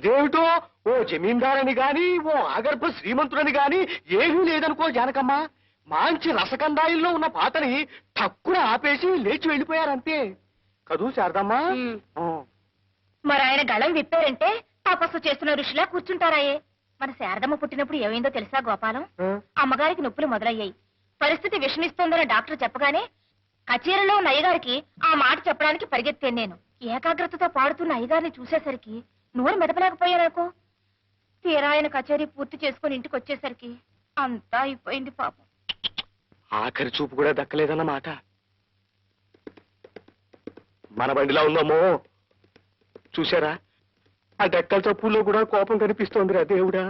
అదేమిటో ఓ జమీందారని గాని ఓ ఆగర్భ శ్రీమంతుడని గాని ఏమీ లేదనుకో జానకమ్మ. మంచి రసకందాయిల్లో ఉన్న పాటని తక్కువ ఆపేసి లేచి వెళ్ళిపోయారంతే కదూ శారదమ్మా. మరి ఆయన గళం విప్పారంటే తపస్సు చేస్తున్న ఋషిలా కూర్చుంటారాయే. మన శారదమ్మ పుట్టినప్పుడు ఏమైందో తెలుసా గోపాలం? అమ్మగారికి నొప్పులు మొదలయ్యాయి. పరిస్థితి విషమిస్తోందని డాక్టర్ చెప్పగానే కచేరీలో ఉన్న అయ్యగారికి ఆ మాట చెప్పడానికి పరిగెత్తాను నేను. ఏకాగ్రతతో పాడుతున్న అయ్యగారిని చూసేసరికి నోరు మెదపలేకపోయాననుకో. తీరా ఆయన కచేరీ పూర్తి చేసుకుని ఇంటికి వచ్చేసరికి అంతా అయిపోయింది పాపం. ఆఖరి చూపు కూడా దక్కలేదన్నమాట. మన బండిలా ఉందమ్మో. చూసారా ఆ డెక్కల చప్పుల్లో కూడా కోపం కనిపిస్తోందిరా దేవుడా.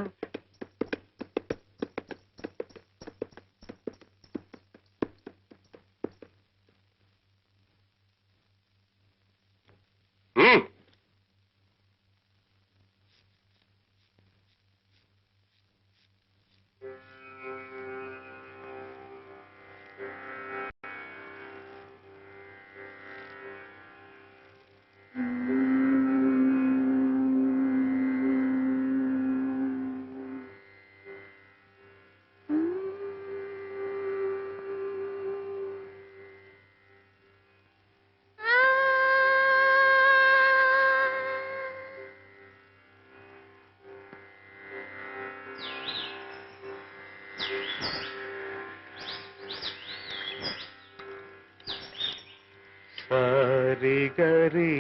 సరి గరి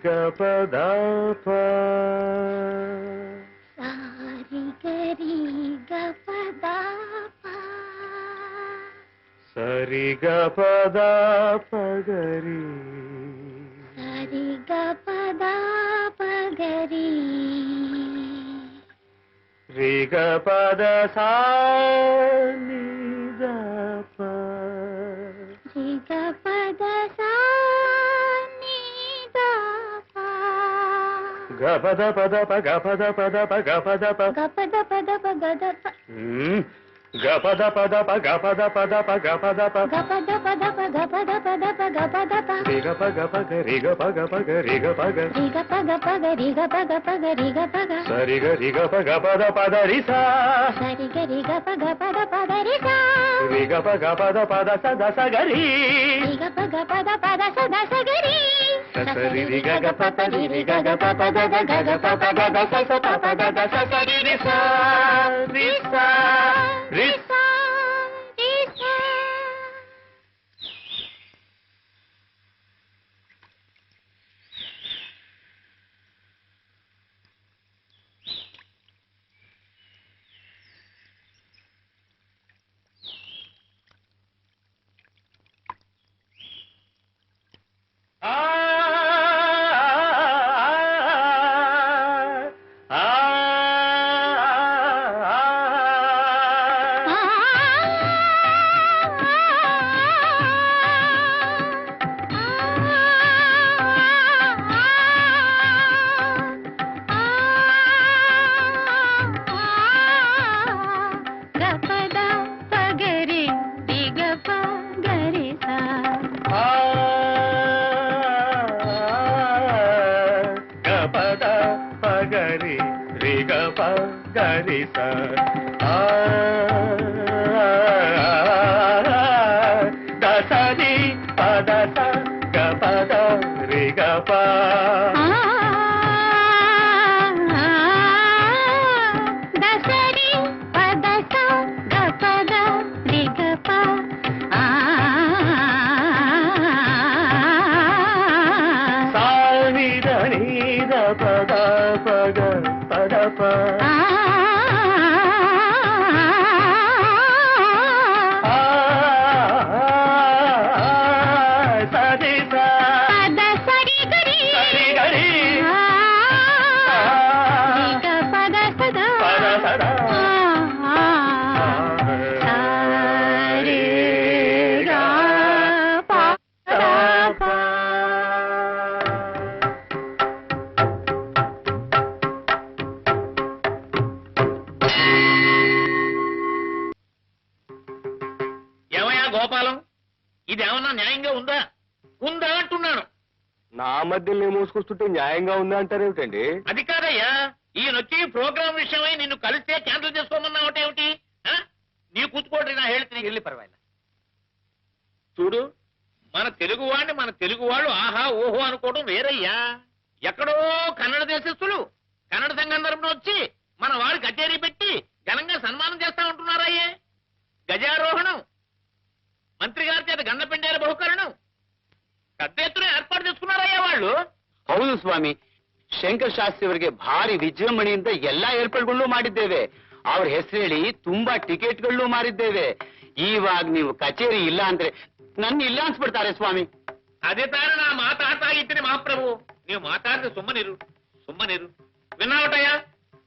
గపదప సారి గరి గపదప సరి గపదప గరి సరి గపదప గరి రి గపద సా ని దప రి గపద సా గపద పదప గపద పదప గపదప గపద పదప గదప గపద పదప గపద పదప గపదప గపద పదప గపద పదప గపదప రి గప గప గరి గప గప గరి గప గ రి గప గప గరి గప గప గరి గప గ సరి గరి గప గపద పద రి సా సరి గరి గప గపద పద రి సా రి గప గపద పద స ద స గరి రి గప గపద పద స ద స గరి సరి రి గ గ ప ప రి రి గ గ ప ప ద ద గ గ ప ప ద ద స స ప ప ద ద స స రి రి సా రి సా రి సా రి సా. గోపాలం, ఇదేమన్నా న్యాయంగా ఉందా? ఉందా అంటున్నాను. నా మధ్యలో మోసుకొస్తుంటే న్యాయంగా ఉందా అంటారేమిటండి? అది కాదయ్యా, ఈయనొచ్చి ప్రోగ్రామ్ విషయమై నిన్ను కలిస్తే క్యాన్సిల్ చేసుకోమన్నావు ఏమిటి నీ కూతుకోటి నా హేళి వెళ్ళి పర్వాలేదు. చూడు మన తెలుగువాళ్ళు ఆహా ఓహో అనుకోవడం వేరయ్యా. ఎక్కడో కన్నడ దేశస్తులు కన్నడ సంఘం తరపున వచ్చి మన వాడి కచేరీ పెట్టి ఘనంగా సన్మానం చేస్తా ఉంటున్నారయ్యే. గజారోహణం, మంత్రి గారి చేత గండపెండేల బహుకరణం పెద్ద ఎత్తున ఏర్పాటు చేసుకున్నారయ్యಾ వాళ్ళు. ಹೌದು ಸ್ವಾಮಿ, ಶಂಕರ್ ಶಾಸ್ತ್ರಿ ಅವರಿಗೆ ಭಾರಿ ವಿಜೃಂಭಣೆಯಿಂದ ಎಲ್ಲಾ ಏರ್ಪಾಡುಗಳು ಮಾಡಿದ್ದೇವೆ. ಅವ್ರ ಹೆಸರು ಹೇಳಿ ತುಂಬಾ ಟಿಕೆಟ್ಗಳು ಮಾರಿದ್ದೇವೆ. ಇವಾಗ ನೀವು ಕಚೇರಿ ಇಲ್ಲ ಅಂದ್ರೆ ನನ್ನ ಇಲ್ಲ ಅನ್ಸ್ಬಿಡ್ತಾರೆ ಸ್ವಾಮಿ. అదే తాను నా మాట తాగితే మహాప్రభు నీవు మాట్లాడితే సుమ్మనిరు విన్నావటయ్యా.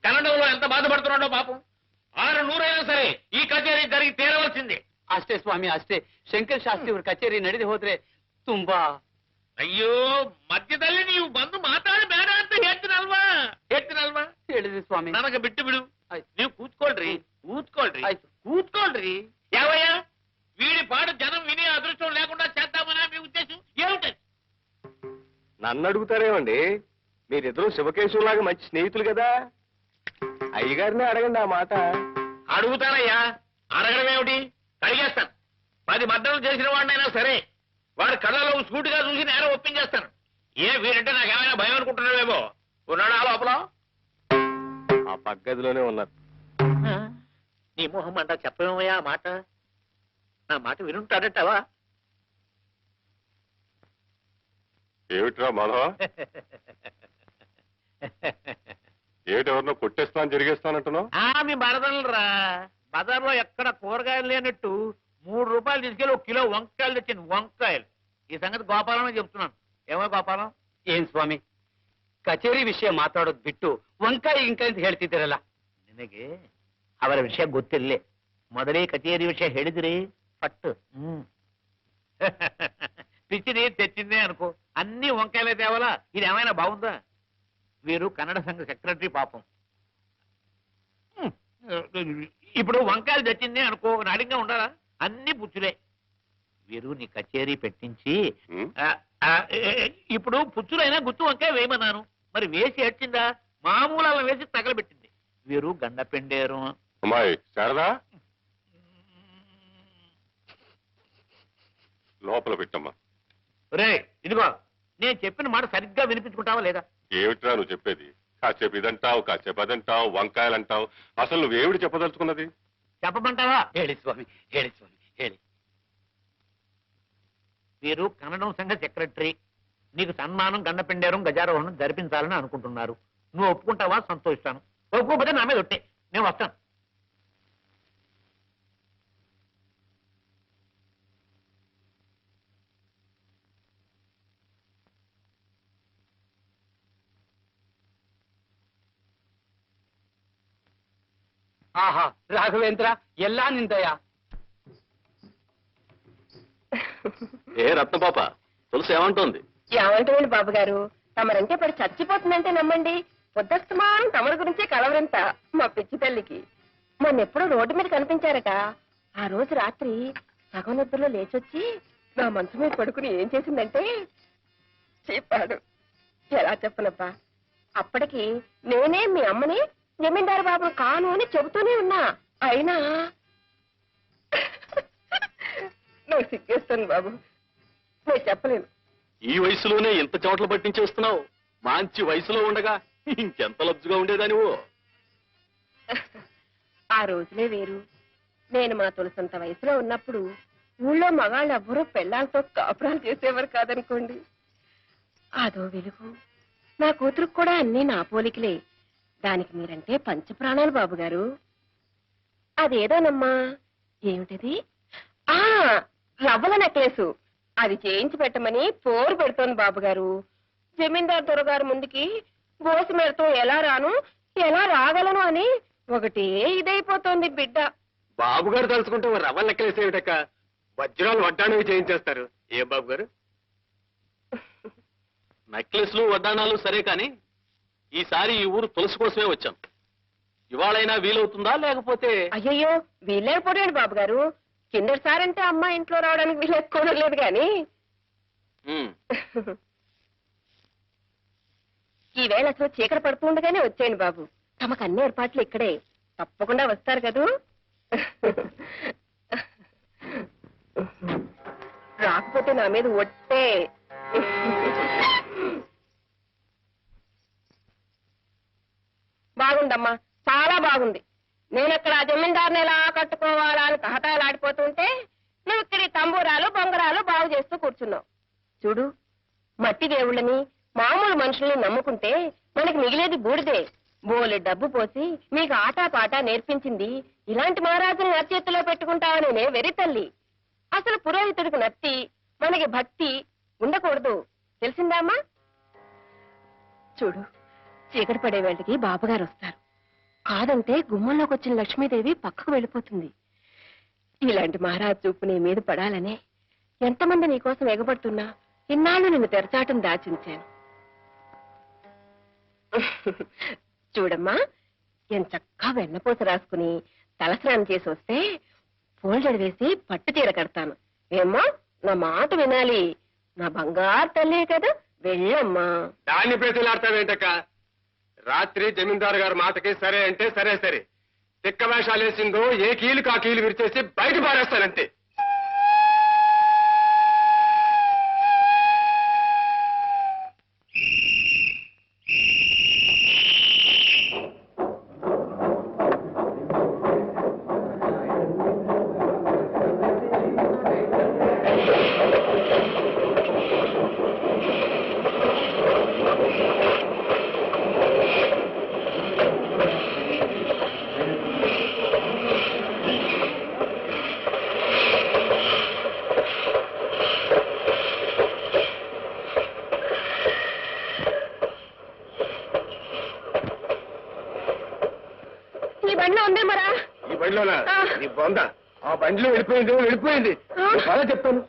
కన్నడంలో ఎంత బాధపడుతున్నాడో పాపం. 600 అయినా సరే ఈ కచేరీ జరిగి తీరవలసిందే. ಅಷ್ಟೇ ಸ್ವಾಮಿ, ಅಷ್ಟೇ. ಶಂಕರ್ ಶಾಸ್ತ್ರಿ ಅವ್ರ ಕಚೇರಿ ನಡೆದು ಹೋದ್ರೆ ತುಂಬಾ. ಅಯ್ಯೋ ಮಧ್ಯದಲ್ಲಿ ನೀವು ಬಂದು ಮಾತಾಡಿ ಬೇಡ ಅಂತ ಹೇಳ್ತೀನಲ್ವಾ ಹೇಳಿದ್ರಿ ಸ್ವಾಮಿ. ನನಗೆ ಬಿಟ್ಟು ಬಿಡು. ನೀವು ಕೂತ್ಕೊಳ್ರಿ ಆಯ್ತು. ಕೂತ್ಕೊಳ್ರಿ. ಯಾವಯ್ಯ వీడి పాడు జనం విని అదృష్టం లేకుండా చేద్దామనా మీ ఉద్దేశం ఏమిటది? నన్ను అడుగుతారేమండి, మీరిద్దరూ శివకేశవులాగా మంచి స్నేహితులు కదా. అయ్యగారిని అడగండి ఆ మాట. అడుగుతానయ్యా, అడగడం ఏమిటి? కడిగేస్తాను. 10 మద్దతులు చేసిన వాడినైనా సరే వాడి కళ్ళలో సూటిగా చూసి నేరం ఒప్పించేస్తాను. వీడంటే నాకేమైనా భయం అనుకుంటున్నావేమో. ఉన్నాడా లోపల? ఆ పగ్గదిలోనే ఉన్నారు. నీ మొహం అంట చెప్పమయ్యా ఆ మాట. నా మాట వినుంటాడటవా? ఏమిట్రా మాధవ, ఏమిటెవరినో కొట్టేస్తాను జరిగేస్తానంటున్నావు? మీ బరదలరా బజార్లో ఎక్కడ కూరగాయలు లేనట్టు 3 రూపాయలు తీసుకెళ్ళి 1 కిలో వంకాయలు తెచ్చింది. వంకాయలు. ఈ సంగతి గోపాలమే చెప్తున్నాను. ఏమో గోపాలం? ಏನ್ ಸ್ವಾಮಿ, ಕಚೇರಿ ವಿಷಯ ಮಾತಾಡೋದ್ ಬಿಟ್ಟು ವಂಕಾಯಿ ಗಿಂಕಾಯಿ ಅಂತ ಹೇಳ್ತಿದ್ದೀರಲ್ಲ. ನಿನಗೆ ಅವರ ವಿಷಯ ಗೊತ್ತಿರಲಿ. ಮೊದಲೇ ಕಚೇರಿ ವಿಷಯ ಹೇಳಿದ್ರಿ పట్టు. పిచ్చిని తెచ్చిందే అనుకో, అన్ని వంకాయలే తేవాలా? ఇది ఏమైనా బాగుందా? వీరు కన్నడ సంఘ సెక్రటరీ పాపం. ఇప్పుడు వంకాయలు తెచ్చిందే అనుకో, నాడిగా ఉండాలా? అన్ని పుచ్చులే. వీరు నీ కచేరీ పెట్టించి ఇప్పుడు పుచ్చులైనా గుత్తు వంకాయ వేయమన్నాను. మరి వేసి ఏడ్చిందా? మామూలు అలా వేసి తగలబెట్టింది. వీరు గండ పెండేరు. అమ్మాయి శారదా, లోపల పెట్టమ్మా. రే ఇదిగో, నేను చెప్పిన మాట సరిగ్గా వినిపించుకుంటావా లేదా? ఏమిట్రా నువ్వు చెప్పేది? కాసేపు ఇదంటావు, కాసేపు అదంటావు, వంకాయలంటావు. అసలు నువ్వేమిటి చెప్పదలుచుకున్నది? చెప్పమంటావా? ಹೇಳಿ ಸ್ವಾಮಿ, ಹೇಳಿ ಸ್ವಾಮಿ, ಹೇಳಿ. వీరు కన్నడం సంఘ సెక్రటరీ. నీకు సన్మానం, గండపెండేరం, గజారోహణం జరిపించాలని అనుకుంటున్నారు. నువ్వు ఒప్పుకుంటావా? సంతోషిస్తాను. ఒప్పుకోకపోతే నా మీద ఒట్టే, నేను వస్తాను. ఆహా, రాఘవేంద్ర, ఎల్లా నిందయా. ఏ రత్నపాప, తులసి ఏమంటోంది? ఏమంటారండి బాబు గారు, తమరంటే పడి చచ్చిపోతుందంటే నమ్మండి. పొద్దస్తమానం తమరి గురించే కలవరంత మా పిచ్చి తల్లికి. మొన్నెప్పుడో రోడ్డు మీద కనిపించారట. ఆ రోజు రాత్రి సగం నిద్రలో లేచొచ్చి నా మనసు మీద పడుకుని ఏం చేసిందంటే చెప్పాడు. ఎలా చెప్పనబ్బా, అప్పటికి నేనే మీ అమ్మని జమీందారు బాబును కాను అని చెబుతూనే ఉన్నా. అయినా నాకు సిగ్గేస్తుంది బాబు, నేను చెప్పలేను. ఈ వయసులోనే ఎంత చెమటలు పట్టించేస్తున్నావు? మంచి వయసులో ఉండగా ఇంకెంత లబ్జుగా ఉండేదానివో. ఆ రోజులే వేరు. నేను మా తులసంత వయసులో ఉన్నప్పుడు ఊళ్ళో మగాళ్ళు ఎవ్వరూ పెళ్ళాలతో కాపురాలు చేసేవారు కాదనుకోండి. అదో వెలుగు. నా కూతురుకు కూడా అన్నీ నా పోలికలే. దానికి మీరంటే పంచప్రాణాలు బాబు గారు. అదేదోనమ్మా, ఏమిటది? ఆ రవ్వల నెక్లెసు. అది చేయించి పెట్టమని పోరు పెడుతోంది బాబు గారు. జమీందారు దొరగారు ముందుకి బోసి మేరతో ఎలా రాను, ఎలా రాగలను అని ఒకటే ఇదైపోతోంది బిడ్డ. బాబు గారు తలుచుకుంటే రవ్వ లెక్కలేసేవిటక్క, వజ్రాలు వడ్డాణవి చేయించేస్తారు. ఏం బాబు గారు? నెక్లెస్లు వడ్డాణాలు సరే కాని ఈసారి ఈ ఊరు తులసి కోసమే వచ్చాం. ఇవాళైనా వీలవుతుందా, లేకపోతే? అయ్యయ్యో, వీలేకపోయాడు బాబు గారు. కిందటిసారంటే అమ్మ ఇంట్లో రావడానికి వీలేసుకోవడం లేదు గాని ఈవేళ అసలు చీకటి పడుతుండగానే వచ్చేయండి బాబు. తమకు అన్ని ఏర్పాట్లు ఇక్కడే. తప్పకుండా వస్తారు కదూ? రాకపోతే నా మీద ఒట్టే. బాగుందమ్మా, చాలా బాగుంది. నేనెక్కడ ఆ జమీందారుని ఎలా కట్టుకోవాలా అని తహతాలాడిపోతుంటే నువ్వు ఇక్కడి తంబూరాలు బొంగరాలు బాగు చేస్తూ కూర్చున్నావు. చూడు, మట్టి దేవుళ్ళని మామూలు మనుషుల్ని నమ్ముకుంటే మనకి మిగిలేది బూడిదే. బోలె డబ్బు పోసి మీకు ఆటా పాట నేర్పించింది ఇలాంటి మహారాజుని నచ్చేత్తులో పెట్టుకుంటావనే వెరి తల్లి. అసలు పురోహితుడికి నత్తి మనకి భక్తి ఉండకూడదు, తెలిసిందామా? చూడు, చీకటి పడే వేళకి బాబుగారు వస్తారు. కాదంటే గుమ్మంలోకి వచ్చిన లక్ష్మీదేవి పక్కకు వెళ్ళిపోతుంది. ఇలాంటి మహారాజు చూపు నీ మీద పడాలనే ఎంతమంది నీకోసం ఎగబడుతున్నా ఇన్నాళ్ళు నిన్ను తెరచాటం దాచించాను. చూడమ్మా, ఎంచక్కా వెన్నపూస రాసుకుని తలస్నానం చేసి వస్తే ఫోల్డర్ వేసి పట్టు చీర కడతాను. ఏమ్మా, నా మాట వినాలి. నా బంగారు తల్లే కదా, వెళ్ళమ్మా. దాన్ని ప్రతిలాడతావేంటక్క? రాత్రి జమీందారు గారి మాటకి సరే అంటే సరే సరే. తిక్క వేషాలు వేసిందో ఏ కీలు కా కీలు విరిచేసి బయట పారేస్తానంతే. ఈ బండిలో ఉందే మరా? ఈ బండిలోనా? నీ బొంద ఆ బండిలో వెళ్ళిపోయింది. చాలా చెప్తాను.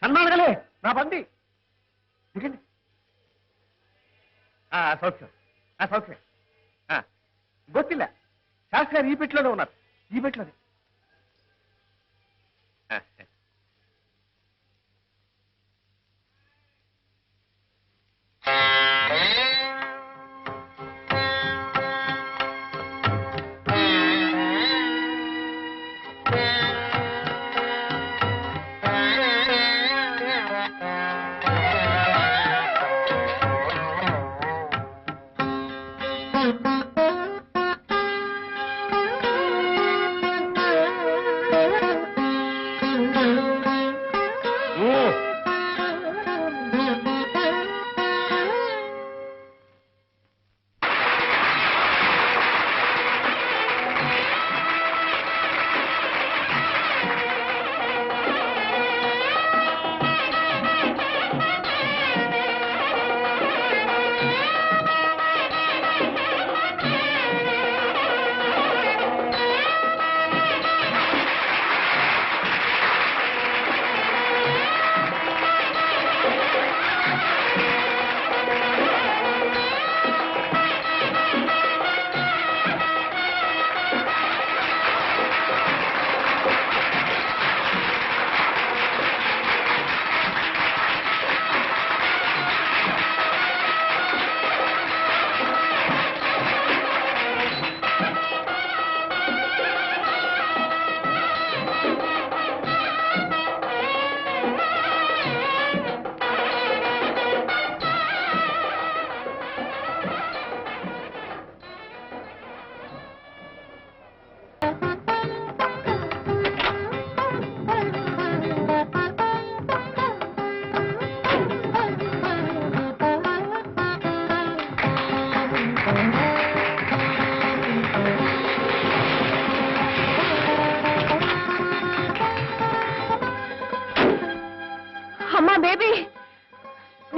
సన్మానగలే నా బండి దిగండి. సౌఖ్యం సౌఖ్యం. గొత్తిల్ల శాస్త్రి గారు ఈ పెట్టులోనే ఉన్నారు. ఈ పెట్టులోనే.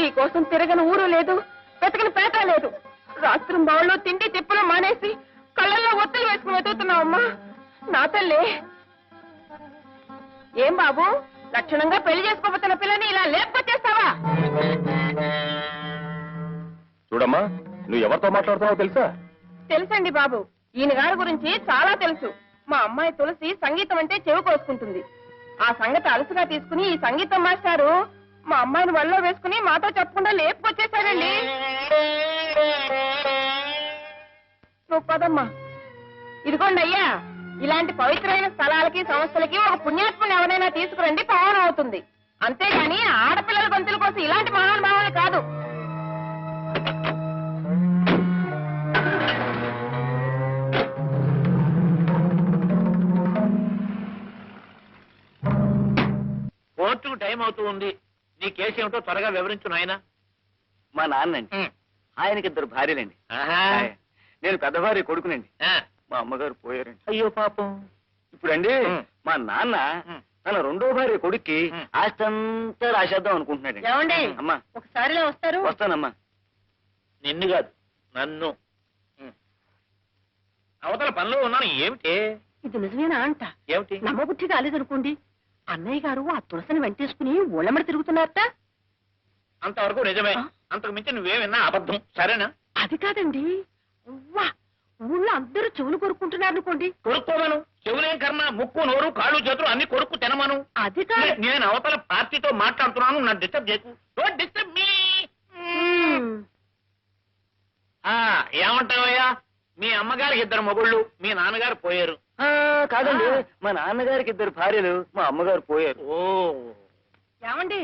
నీకోసం తిరగని ఊరు లేదు, వెతకని పేట లేదు. రాత్రి బావుల్లో తిండి తిప్పులు మానేసి కళ్ళల్లో ఒత్తులు వేసుకుని వెతుకుతున్నావమ్మా. నా తల్లి, ఏం బాబు లక్షణంగా పెళ్లి చేసుకోబోతున్న పిల్లని ఇలా లేపుకొచ్చేస్తావా? చూడమ్మా, నువ్వు ఎవరితో మాట్లాడుతున్నావో తెలుసా? తెలుసండి బాబు, ఈయన గారి గురించి చాలా తెలుసు. మా అమ్మాయి తులసి సంగీతం అంటే చెవి కోసుకుంటుంది. ఆ సంగతి అలసుగా తీసుకుని ఈ సంగీతం మాస్టారు మా అమ్మాయిని వల్ల వేసుకుని మాతో చెప్పకుండా లేపుకొచ్చేసాడండి. నువ్వు పదమ్మా. ఇదిగోండి అయ్యా, ఇలాంటి పవిత్రమైన స్థలాలకి సంస్థలకి ఒక పుణ్యాత్మని ఎవరైనా తీసుకురండి, పావనం అవుతుంది. అంతేగాని ఆడపిల్లల గొంతుల కోసం ఇలాంటి మహానుభావాలు కాదు. కోర్టుకు టైం అవుతూ ఉంది. నీ కేసు ఏమిటో త్వరగా వివరించు నాయనా. మా నాన్నండి, ఆయనకి 2 భార్యలండి. నేను పెద్ద భార్య కొడుకునండి. మా అమ్మగారు పోయారండి. అయ్యో పాపం. ఇప్పుడండి మా నాన్న తన 2వ భార్య కొడుక్కి ఉం. ఆస్తంతా రాసేద్దాం అనుకుంటున్నాడండి. ఏమండి అమ్మా ఒకసారిలో వస్తారు? వస్తానమ్మా. నిన్ను కాదు, నన్ను. అవతల పనిలో ఉన్నాను. ఏమిటి ఇది నిజమేనా అంట? ఏమిటి? నమ్మబుద్ధి కాలేదనుకోండి. అన్నయ్య గారు ఆ తులసిని వెంటేసుకుని ఊళ్ళమడి తిరుగుతున్నారట. అంతవరకు నిజమే. అంతకు మించి నువ్వేమన్నా అబద్ధం. సరేనా? అది కాదండి, ఉవ్వా, ఊళ్ళో అందరూ చెవులు కొరుక్కుంటున్నారు అనుకోండి. కొరుక్కోమను. చెవులేం కర్మ, ముక్కు నోరు కాళ్ళు చేతులు అన్ని కొరుక్కు తినమను. అది కాదు. నేను అవతల పార్టీతో మాట్లాడుతున్నాను. నన్ను డిస్టర్బ్ చేయకు. Don't disturb me. ఏమంటావయ్యా? మీ అమ్మగారికి 2 మొగుళ్ళు, మీ నాన్నగారు పోయారు. కాదండి, మా నాన్నగారికి 2 భార్యలు, మా అమ్మగారు పోయారు. ఓ ఏమండి?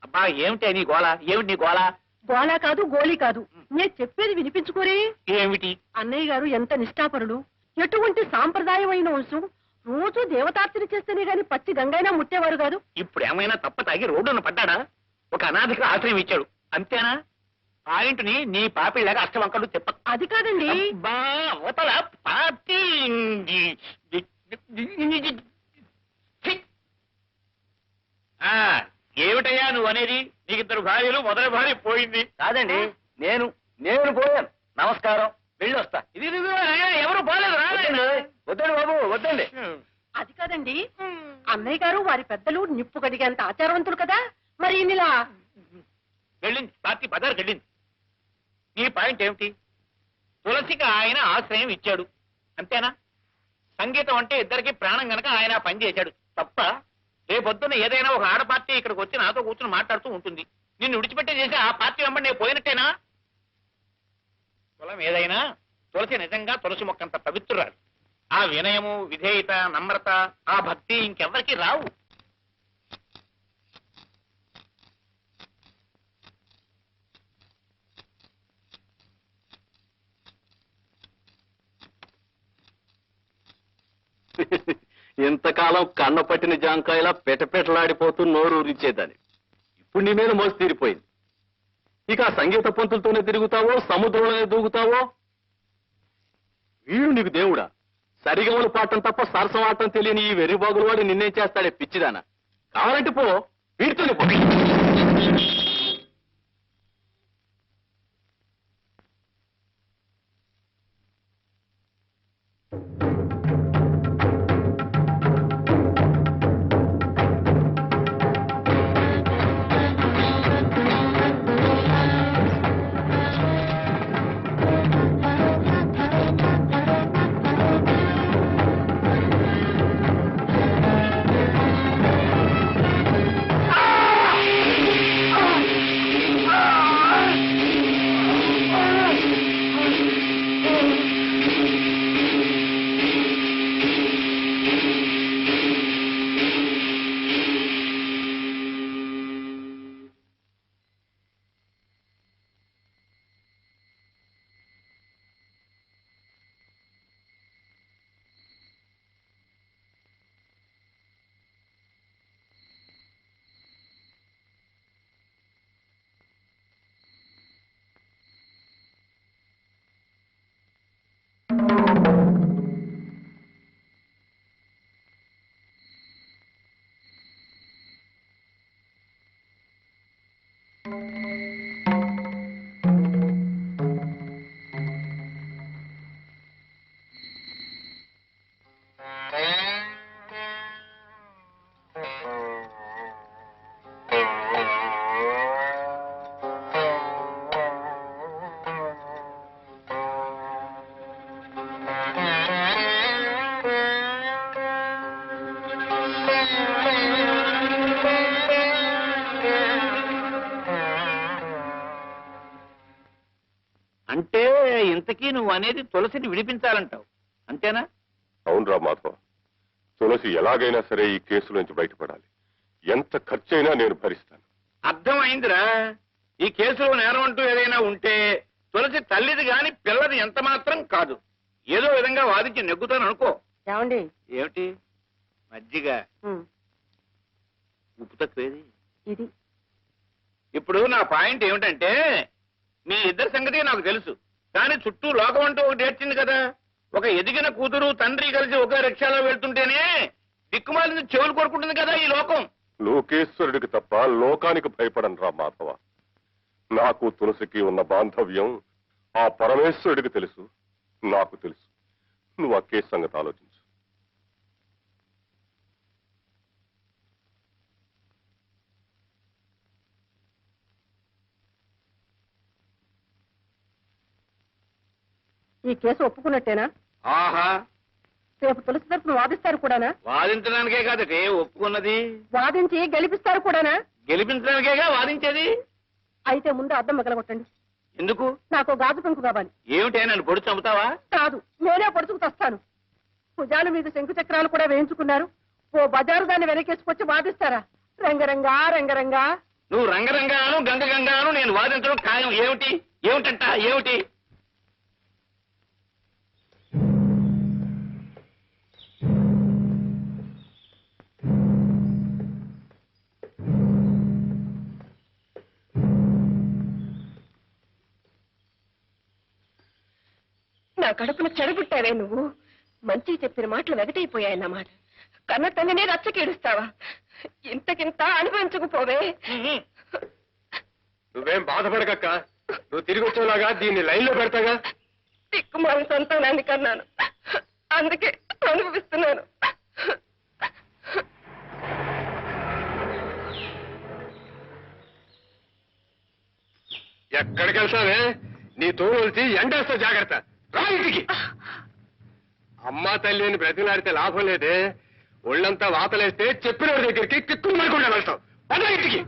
అబ్బా, ఏమిటి నీ గోళ? ఏమిటి నీ గోళ? గోలా కాదు, గోలీ కాదు. నేను చెప్పేది వినిపించుకోరే. ఏమిటి? అన్నయ్య గారు ఎంత నిష్ఠాపరుడు, ఎటువంటి సాంప్రదాయమైన వంశం. రోజు దేవతార్చన చేస్తేనే గాని పచ్చి గంగైనా ముట్టేవారు కాదు. ఇప్పుడు ఏమైనా తప్ప తాగి రోడ్డున పడ్డాడా? ఒక అనాథకి ఆశ్రయం ఇచ్చాడు, అంతేనా? పాయింట్ని నీ పాపిళ్ళగా అష్టవంకలు చెప్ప. అది కాదండి. అబ్బా, అవతల పార్టీ. ఏమిటయ్యా నువ్వు అనేది? నీకు 2 భార్యలు, మొదటి భార్య పోయింది. కాదండి, నేను పోయాను. నమస్కారం, వెళ్ళొస్తా. ఇది ఎవరు పోలేదు. వద్దండి బాబు, వద్దండి. అది కాదండి, అన్నయ్య గారు వారి పెద్దలు నిప్పు కడిగేంత ఆచారవంతులు కదా. మరి ఇలా వెళ్ళింది, పార్టీ బజార్కి వెళ్ళింది. నీ పాయింట్ ఏమిటి? తులసికి ఆయన ఆశ్రయం ఇచ్చాడు, అంతేనా? సంగీతం అంటే ఇద్దరికి ప్రాణం గనక ఆయన పని చేశాడు, తప్ప రేపొద్దున ఏదైనా ఒక ఆడ పార్టీ ఇక్కడికి వచ్చి నాతో కూర్చొని మాట్లాడుతూ ఉంటుంది. నిన్ను విడిచిపెట్టే చేసి ఆ పార్టీ వెంబడి నేను పోయినట్టేనా? కులం ఏదైనా తులసి నిజంగా తులసి మొక్కంత పవిత్రురాలు. ఆ వినయము, విధేయత, నమ్రత, ఆ భక్తి ఇంకెవ్వరికి రావు. ఇంతకాలం కన్న పట్టిన జాంకాయలా పెటపెటలాడిపోతూ నోరు ఊరించేదాన్ని. ఇప్పుడు నీ మీద మోసి తీరిపోయింది. ఇక ఆ సంగీత పంతులతోనే తిరుగుతావో, సముద్రంలోనే దూకుతావో. వీడు నీకు దేవుడా? సరిగమలు పాడటం తప్ప సరసం ఆడటం తెలియని ఈ వెర్రిబాగులు వాడు నిన్నేం చేస్తాడే పిచ్చిదానా? కావాలంటే పో, వీడితోనే పో. అంటే ఇంతకీ నువ్వు అనేది తులసిని విడిపించాలంటావు అంతేనా? అవునరా మాధవ, తులసి ఎలాగైనా సరే ఈ కేసు నుంచి బయటపడాలి. ఎంత ఖర్చైనా నేను భరిస్తాను. అర్థమైందిరా. ఈ కేసులో నేరం అంటూ ఏదైనా ఉంటే తులసి తల్లిది గాని పిల్లది ఎంత మాత్రం కాదు. ఏదో విధంగా వాదించి నెగ్గుతాను అనుకో. ఏమండి? ఏమిటి? మజ్జిగ ఉప్పు తక్కువేది. ఇది ఇప్పుడు నా పాయింట్ ఏమిటంటే, మీ ఇద్దరి సంగతి నాకు తెలుసు, కానీ చుట్టూ లోకం అంటూ ఒకటి ఏడ్చింది కదా. ఒక ఎదిగిన కూతురు తండ్రి కలిసి ఒకే రిక్షాలో వెళ్తుంటేనే దిక్కుమాలింది చెవులు కొరుకుంటుంది కదా ఈ లోకం. లోకేశ్వరుడికి తప్ప లోకానికి భయపడను రా మాధవ. నాకు తులసికి ఉన్న బాంధవ్యం ఆ పరమేశ్వరుడికి తెలుసు, నాకు తెలుసు. నువ్వు ఆ కేసు సంగతి ఆలోచించు. ఈ కేసు ఒప్పుకున్నట్టేనా? ఆహా, రేపు తులసి తరపున వాదిస్తారు కూడానా? వాదించడానికే కాదటే ఒప్పుకున్నది, వాదించి గెలిపిస్తారు కూడానా? గెలిపించడానికేగా వాదించేది. అయితే ముందు అద్దం మిగలగొట్టండి. ఎందుకు? నాకు గాజు పెంకు కావాలి. ఏమిటే, నన్ను పొడి చంపుతావా? కాదు, నేనే పొడుచుకు తెస్తాను. భుజాల మీద శంకు చక్రాలు కూడా వేయించుకున్నారు. ఓ బజారు దాన్ని వెనకేసుకొచ్చి వాదిస్తారా? రంగరంగా రంగరంగా. నువ్వు రంగరంగాను గంగగంగాను నేను వాదించడం ఖాయం. ఏమిటి ఏమిటంట ఏమిటి? నా కడుపును చెడబుట్టావే నువ్వు. మంచి చెప్పిన మాటలు వెగటైపోయాయన్నమాట. కన్న తల్లినే రచ్చకేడుస్తావా? ఇంతకింత అనుభవించకపోవే. నువ్వేం బాధపడకక్క, నువ్వు తిరిగి వచ్చేలాగా దీన్ని లైన్లో పెడతాగా. దిక్కుమాల సంతానాన్ని కన్నాను, అందుకే అనుభవిస్తున్నాను. ఎక్కడికి వెళ్తావే? నీ తోలుచి ఎండేస్తా, జాగ్రత్త. రా ఇంటికి. అమ్మా తల్లిని బ్రతిలాడితే లాభం లేదే. ఒళ్ళంతా వాతలేస్తే చెప్పిన వాడి దగ్గరికి కిక్కులు మరకుండా వెళ్తావు. పద ఇంటికి.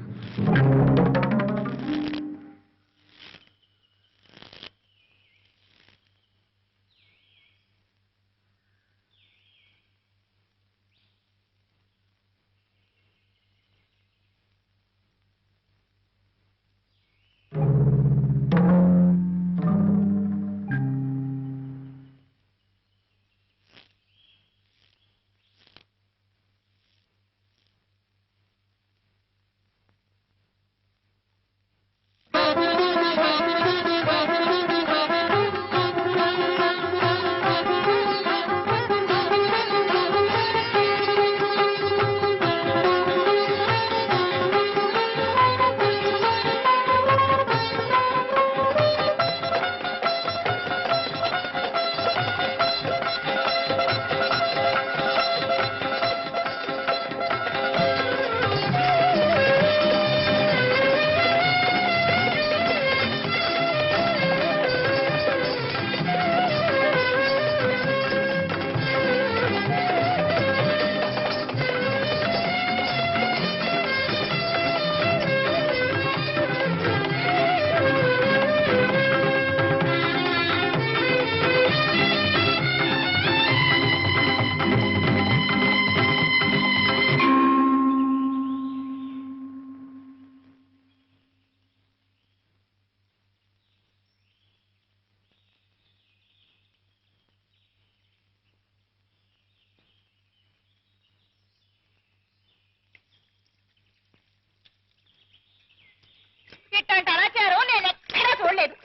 ఇట్లాంటి అరాచారం నేను ఎక్కడా చూడలేదు.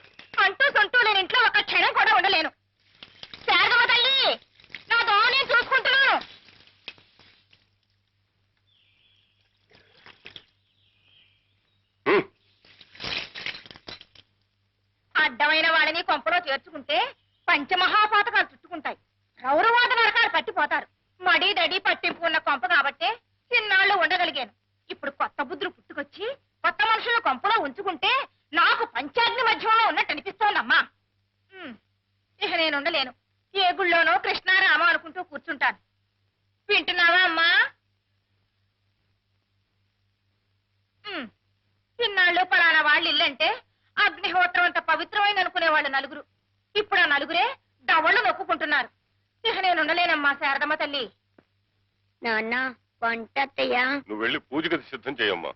అంటూ సొంటూ లేని ఇంట్లో ఒక క్షణం కూడా ఉండలేను. శారదమ్మ తల్లి, నా దోమ నేను చూసుకుంటున్నాను. అడ్డమైన వాళ్ళని కొంపలో చేర్చుకుంటే పంచమహాపాతకాలు చుట్టుకుంటాయి. రౌరవాద నరకాలు పట్టిపోతారు. మడి దడి పట్టింపు ఉన్న కొంప కాబట్టి ఇన్నాళ్ళు వాళ్ళ ఇల్లు అంటే అగ్నిహోత్రం అంత పవిత్రమైన అనుకునేవాళ్ళు నలుగురు. ఇప్పుడు ఆ నలుగురే దవళ్ళు నొక్కుకుంటున్నారు. ఇక నేను ఉండలేనమ్మా శారదమ్మ తల్లి. నాన్న వంట అత్తయ్యా. నువ్వు వెళ్ళి పూజ గది సిద్ధం చేయమ్మా.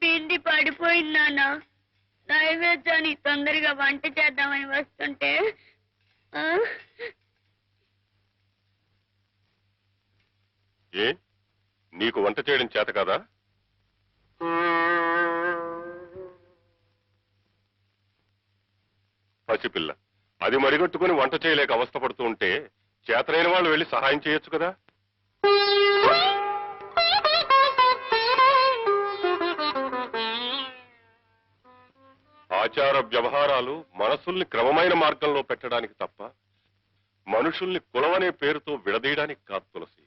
పిండి పడిపోయింది నాన్న. నైవేద్యానికి తొందరగా వంట చేద్దామని వస్తుంటే ఏ నీకు వంట చేయడం చేత కదా? పసిపిల్ల, అది మరిగట్టుకుని వంట చేయలేక అవస్థపడుతూ ఉంటే చేతనైన వాళ్ళు వెళ్ళి సహాయం చేయొచ్చు కదా. ఆచార వ్యవహారాలు మనసుల్ని క్రమమైన మార్గంలో పెట్టడానికి తప్ప మనుషుల్ని కులమనే పేరుతో విడదీయడానికి కాదు తులసి.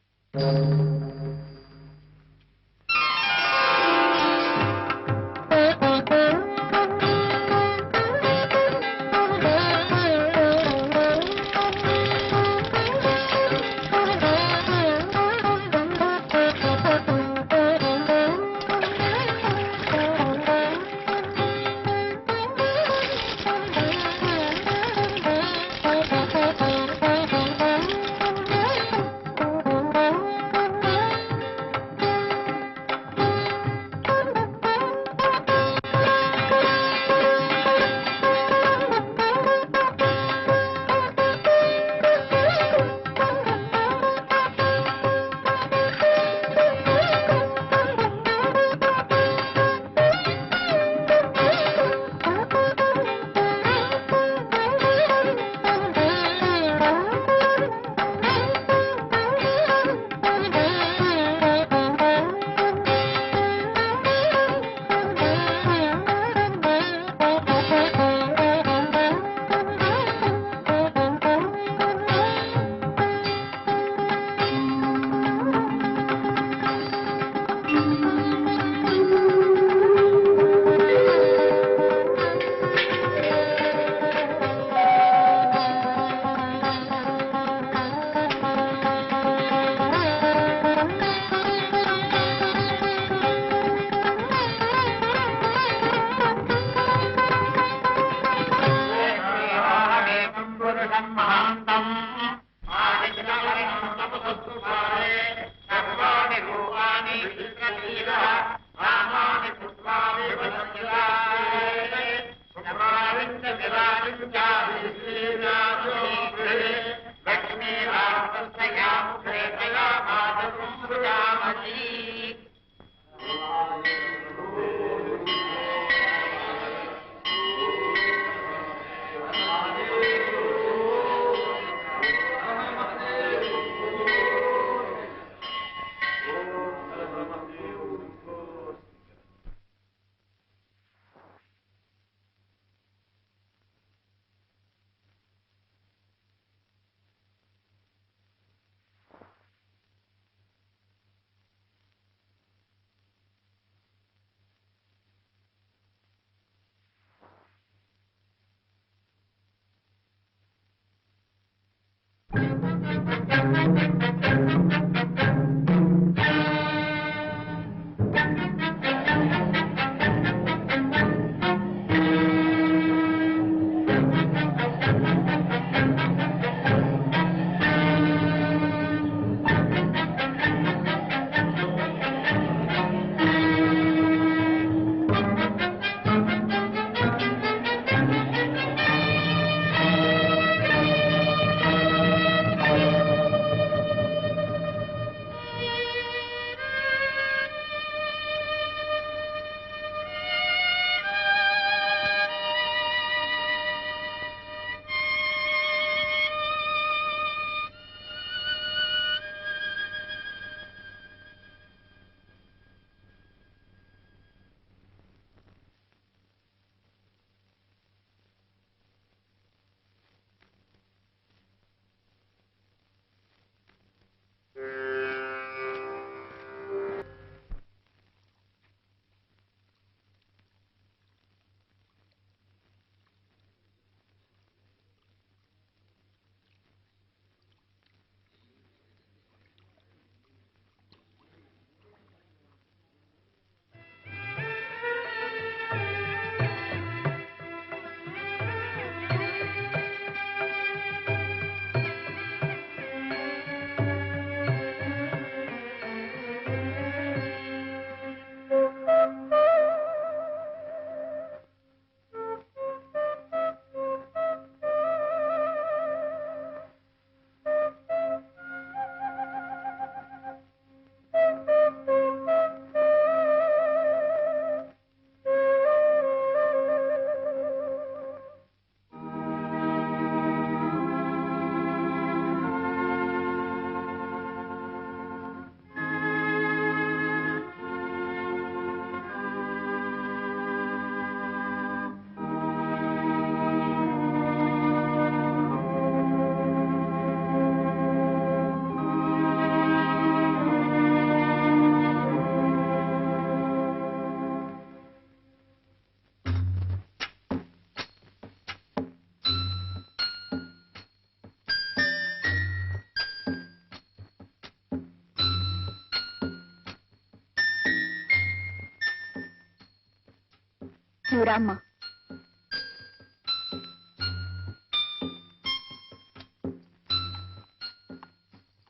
నువ్వు రామ్మా.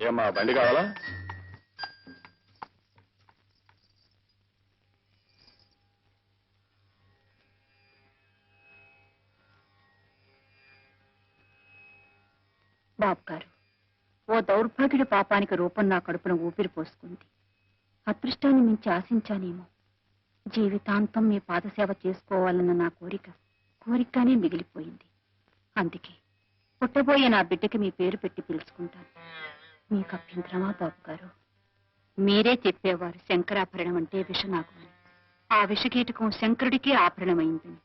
ఏమ్మా బండి కావాలా? బాబు గారు, ఓ దౌర్భాగ్యుడి పాపానికి రూపం నా కడుపున ఊపిరి పోసుకుంది. అదృష్టాన్ని మించి ఆశించానేమో. జీవితాంతం మీ పాదసేవ చేసుకోవాలన్న నా కోరికగానే మిగిలిపోయింది. అందుకే పుట్టబోయే నా బిడ్డకి మీ పేరు పెట్టి పిలుచుకుంటాను. మీకు అభ్యంతరమా బాబు గారు? మీరే చెప్పేవారు శంకరాభరణం అంటే విషనాగు అని. ఆ విషకీటకం శంకరుడికి ఆభరణమైందని.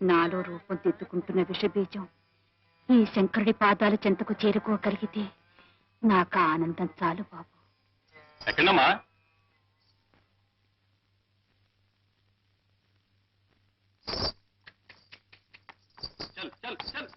నాలో రూపం దిద్దుకుంటున్న విషబీజం ఈ శంకరుడి పాదాల చెంతకు చేరుకోగలిగితే నాకు ఆనందం చాలు బాబు. ఎక్కడమ్మా? చల్ చల్ చల్.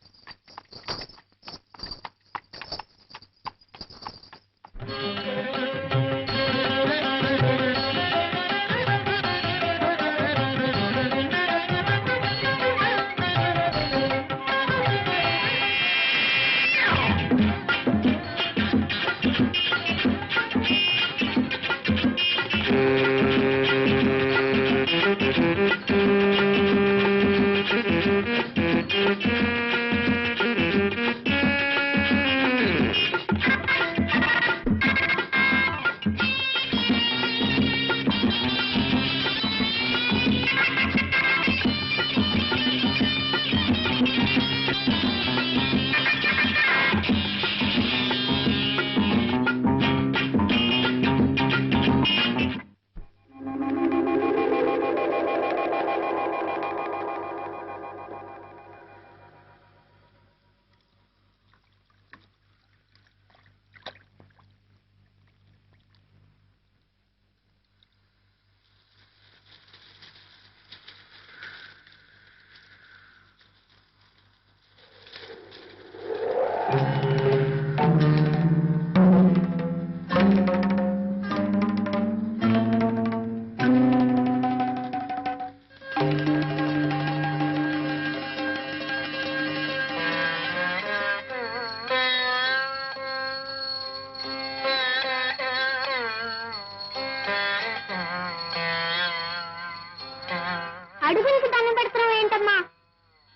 అడుగులకు దండం పెడుతున్నావు ఏంటమ్మా?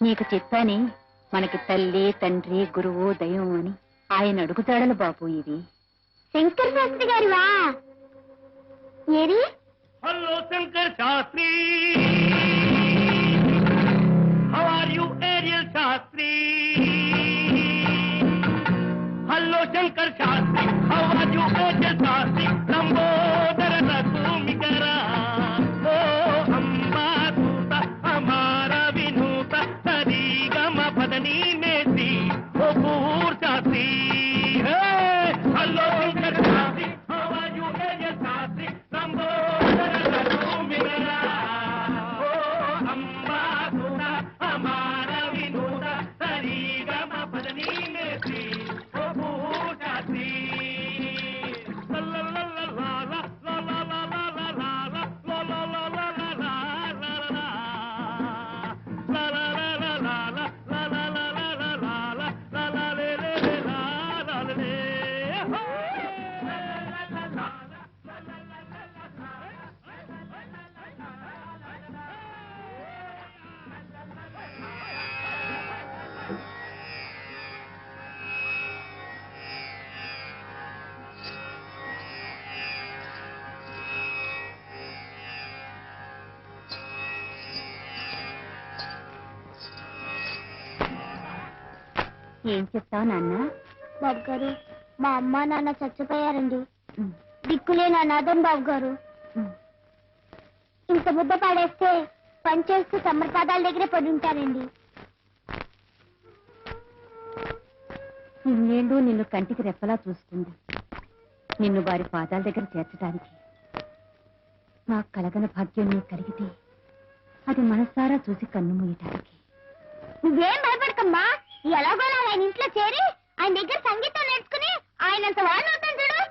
నీకు చెప్పాని మనకి తల్లి తండ్రి గురువు దైవం అని. ఆయన అడుగుతాడలు బాబు ఇవి. శంకర్ శాస్త్రి గారివా? ఏరి hello Shankar Sastri, how are you ఏరియల్ Sastri? Hello Shankar Sastri, how are you ఏరియల్ శాస్త్రి? లంబోదర రఘుమికరా ఓ అంబా దూత హమార వినూత సరిగమ పదని మేసి oh poor Sastri. Hello Shankar Sastri, how are you ఏరియల్ శాస్త్రి? లంబోదర రఘుమికరా ఓ అంబా దూత హమార వినూత సరిగమ పదని మేసి ఓ పూర్ శాస్త్రి. ఏం చెప్తావు నాన్న? బాబు గారు, మా అమ్మ నాన్న చచ్చిపోయారండి. దిక్కులేని అనాథం బాబు గారు. ఇంత ముద్ద పాడేస్తే పనిచేస్తూ సమర్పాదాల దగ్గరే పడి ఉంటారండి. ఇన్నేళ్ళు నిన్ను కంటికి రెప్పలా చూస్తుంది. నిన్ను వారి పాదాల దగ్గర చేర్చడానికి నాకు కలగన భాగ్యం నీకు కలిగితే అది మనసారా చూసి కన్ను మూయటానికి. నువ్వేం భయపడకమ్మా. ఎలాగోలా ఆయన ఇంట్లో చేరి ఆయన దగ్గర సంగీతం నేర్చుకుని ఆయనంత వాడిని అవుతాను చూడు.